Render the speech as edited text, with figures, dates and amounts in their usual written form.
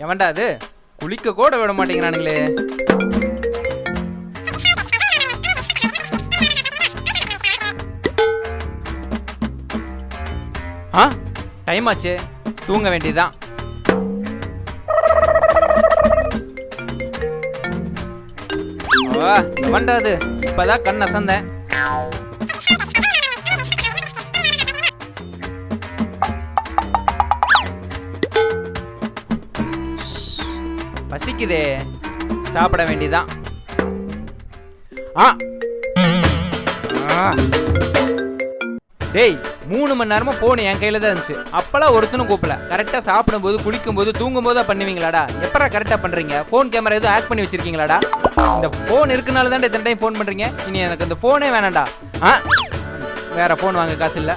எவன்டா அது? குளிக்க கூட விட மாட்டேங்கிறானுங்களே. டைம் ஆச்சு, தூங்க வேண்டியதுதான். எவன்டா அது? இப்பதான் கண் அசந்தேன். பசிக்குதே, சாப்பிட வேண்டியதான். டேய், 3 மணி நேரமா போன் என் கையில தான் இருந்துச்சு. அப்பெல்லாம் ஒருத்தனும் கூப்பிடல. கரெக்டா சாப்பிடும்போது, குளிக்கும்போது, தூங்கும்போது தான் பண்ணுவீங்களாடா? எப்படா கரெக்டா பண்றீங்க? போன் கேமரா எதுவும் ஹேக் பண்ணி வச்சிருக்கீங்களாடா? இந்த போன் இருக்கனால தான் இத்தனை டைம் போன் பண்றீங்க. இனி எனக்கு இந்த போனே வேணாம்டா. வேற போன் வாங்க காசு இல்ல.